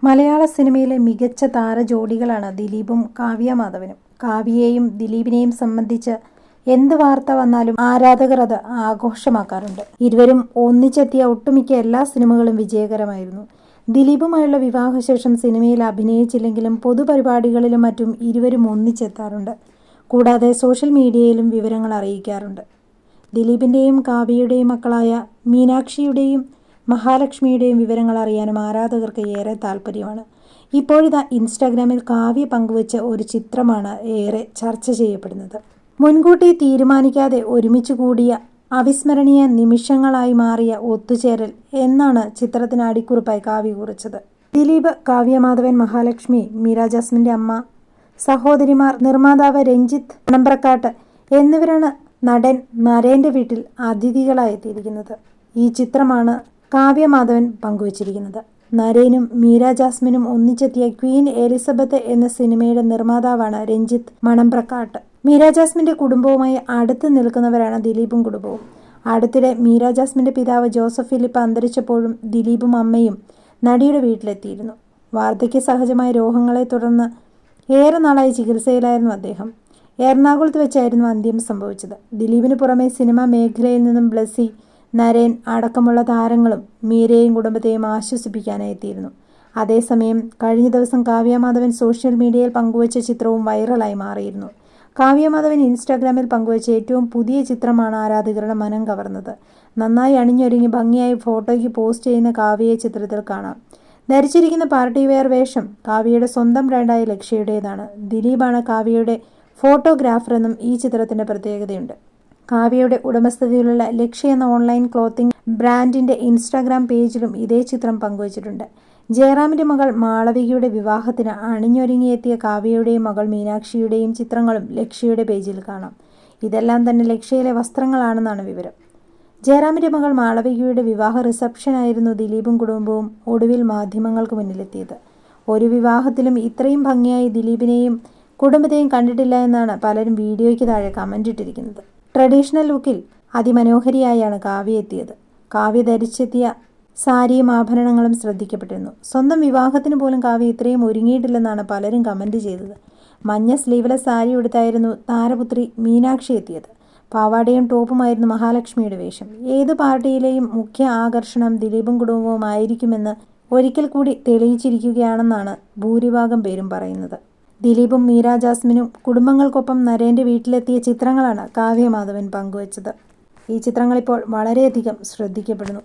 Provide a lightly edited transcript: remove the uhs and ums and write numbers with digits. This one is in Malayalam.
മലയാള സിനിമയിലെ മികച്ച താരജോഡികളാണ് ദിലീപും കാവ്യ മാധവനും. കാവ്യയെയും ദിലീപിനെയും സംബന്ധിച്ച് എന്ത് വാർത്ത വന്നാലും ആരാധകർ അത് ആഘോഷമാക്കാറുണ്ട്. ഇരുവരും ഒന്നിച്ചെത്തിയ ഒട്ടുമിക്ക എല്ലാ സിനിമകളും വിജയകരമായിരുന്നു. ദിലീപുമായുള്ള വിവാഹശേഷം സിനിമയിൽ അഭിനയിച്ചില്ലെങ്കിലും പൊതുപരിപാടികളിലും മറ്റും ഇരുവരും ഒന്നിച്ചെത്താറുണ്ട്. കൂടാതെ സോഷ്യൽ മീഡിയയിലും വിവരങ്ങൾ അറിയിക്കാറുണ്ട്. ദിലീപിൻ്റെയും കാവ്യയുടെയും മക്കളായ മീനാക്ഷിയുടെയും മഹാലക്ഷ്മിയുടെയും വിവരങ്ങൾ അറിയാനും ആരാധകർക്ക് ഏറെ താല്പര്യമാണ്. ഇപ്പോഴിതാ ഇൻസ്റ്റാഗ്രാമിൽ കാവ്യ പങ്കുവച്ച ഒരു ചിത്രമാണ് ഏറെ ചർച്ച ചെയ്യപ്പെടുന്നത്. മുൻകൂട്ടി തീരുമാനിക്കാതെ ഒരുമിച്ച് കൂടിയ അവിസ്മരണീയ നിമിഷങ്ങളായി മാറിയ ഒത്തുചേരൽ എന്നാണ് ചിത്രത്തിന് അടിക്കുറിപ്പായി കാവ്യ കുറിച്ചത്. ദിലീപ്, കാവ്യ മാധവൻ, മഹാലക്ഷ്മി, മീര ജാസ്മിൻ്റെ അമ്മ, സഹോദരിമാർ, നിർമ്മാതാവ് രഞ്ജിത്ത് മണമ്പ്രക്കാട്ട് എന്നിവരാണ് നടൻ നരേൻ്റെ വീട്ടിൽ അതിഥികളായി എത്തിയിരിക്കുന്നത്. ഈ ചിത്രമാണ് കാവ്യ മാധവൻ പങ്കുവച്ചിരിക്കുന്നത്. നരേനും മീര ജാസ്മിനും ഒന്നിച്ചെത്തിയ ക്വീൻ എലിസബത്ത് എന്ന സിനിമയുടെ നിർമ്മാതാവാണ് രഞ്ജിത്ത് മണമ്പ്രക്കാട്ട്. മീര ജാസ്മിൻ്റെ കുടുംബവുമായി അടുത്ത് നിൽക്കുന്നവരാണ് ദിലീപും കുടുംബവും. അടുത്തിടെ മീര ജാസ്മിൻ്റെ പിതാവ് ജോസഫ് ഫിലിപ്പ് അന്തരിച്ചപ്പോഴും ദിലീപും അമ്മയും നടിയുടെ വീട്ടിലെത്തിയിരുന്നു. വാർദ്ധക്യ സഹജമായ രോഗങ്ങളെ തുടർന്ന് ഏറെ നാളായി ചികിത്സയിലായിരുന്നു അദ്ദേഹം. എറണാകുളത്ത് വെച്ചായിരുന്നു അന്ത്യം സംഭവിച്ചത്. ദിലീപിന് പുറമെ സിനിമാ മേഖലയിൽ നിന്നും ബ്ലസ്സി, നരേൻ അടക്കമുള്ള താരങ്ങളും മീരയെയും കുടുംബത്തെയും ആശ്വസിപ്പിക്കാനായി എത്തിയിരുന്നു. അതേസമയം കഴിഞ്ഞ ദിവസം കാവ്യ മാധവൻ സോഷ്യൽ മീഡിയയിൽ പങ്കുവച്ച ചിത്രവും വൈറലായി മാറിയിരുന്നു. കാവ്യ മാധവൻ ഇൻസ്റ്റാഗ്രാമിൽ പങ്കുവച്ച ഏറ്റവും പുതിയ ചിത്രമാണ് ആരാധകരുടെ മനം കവർന്നത്. നന്നായി അണിഞ്ഞൊരുങ്ങി ഭംഗിയായി ഫോട്ടോയ്ക്ക് പോസ്റ്റ് ചെയ്യുന്ന കാവ്യയെ ചിത്രത്തിൽ കാണാം. ധരിച്ചിരിക്കുന്ന പാർട്ടി വെയർ വേഷം കാവ്യയുടെ സ്വന്തം ബ്രാൻഡായ ലക്ഷ്യയുടേതാണ്. ദിലീപാണ് കാവ്യയുടെ ഫോട്ടോഗ്രാഫറെന്നും ഈ ചിത്രത്തിൻ്റെ പ്രത്യേകതയുണ്ട്. കാവ്യയുടെ ഉടമസ്ഥതയിലുള്ള ലക്ഷ്യ എന്ന ഓൺലൈൻ ക്ലോത്തിംഗ് ബ്രാൻഡിൻ്റെ ഇൻസ്റ്റാഗ്രാം പേജിലും ഇതേ ചിത്രം പങ്കുവച്ചിട്ടുണ്ട്. ജയറാമിൻ്റെ മകൾ മാളവികയുടെ വിവാഹത്തിന് അണിഞ്ഞൊരുങ്ങിയെത്തിയ കാവ്യയുടെയും മകൾ മീനാക്ഷിയുടെയും ചിത്രങ്ങളും ലക്ഷ്യയുടെ പേജിൽ കാണാം. ഇതെല്ലാം തന്നെ ലക്ഷ്യയിലെ വസ്ത്രങ്ങളാണെന്നാണ് വിവരം. ജയറാമിൻ്റെ മകൾ മാളവികയുടെ വിവാഹ റിസപ്ഷനായിരുന്നു ദിലീപും കുടുംബവും ഒടുവിൽ മാധ്യമങ്ങൾക്ക് മുന്നിലെത്തിയത്. ഒരു വിവാഹത്തിലും ഇത്രയും ഭംഗിയായി ദിലീപിനെയും കുടുംബത്തെയും കണ്ടിട്ടില്ല എന്നാണ് പലരും വീഡിയോയ്ക്ക് താഴെ കമൻ്റ് ഇട്ടിരിക്കുന്നത്. ട്രഡീഷണൽ ലുക്കിൽ അതിമനോഹരിയായാണ് കാവ്യ എത്തിയത്. കാവ്യ ധരിച്ചെത്തിയ സാരിയും ആഭരണങ്ങളും ശ്രദ്ധിക്കപ്പെട്ടിരുന്നു. സ്വന്തം വിവാഹത്തിന് പോലും കാവ്യ ഇത്രയും ഒരുങ്ങിയിട്ടില്ലെന്നാണ് പലരും കമൻ്റ് ചെയ്തത്. മഞ്ഞ സ്ലീവ്ലെസ് സാരി ഉടുത്തായിരുന്നു താരപുത്രി മീനാക്ഷി എത്തിയത്. പാവാടയും ടോപ്പുമായിരുന്നു മഹാലക്ഷ്മിയുടെ വേഷം. ഏത് പാർട്ടിയിലെയും മുഖ്യ ആകർഷണം ദിലീപും കുടുംബവും ആയിരിക്കുമെന്ന് ഒരിക്കൽ കൂടി തെളിയിച്ചിരിക്കുകയാണെന്നാണ് ഭൂരിഭാഗം പേരും പറയുന്നത്. ദിലീപും മീര ജാസ്മിനും കുടുംബങ്ങൾക്കൊപ്പം നരേൻ്റെ വീട്ടിലെത്തിയ ചിത്രങ്ങളാണ് കാവ്യ മാധവൻ പങ്കുവച്ചത്. ഈ ചിത്രങ്ങളിപ്പോൾ വളരെയധികം ശ്രദ്ധിക്കപ്പെടുന്നു.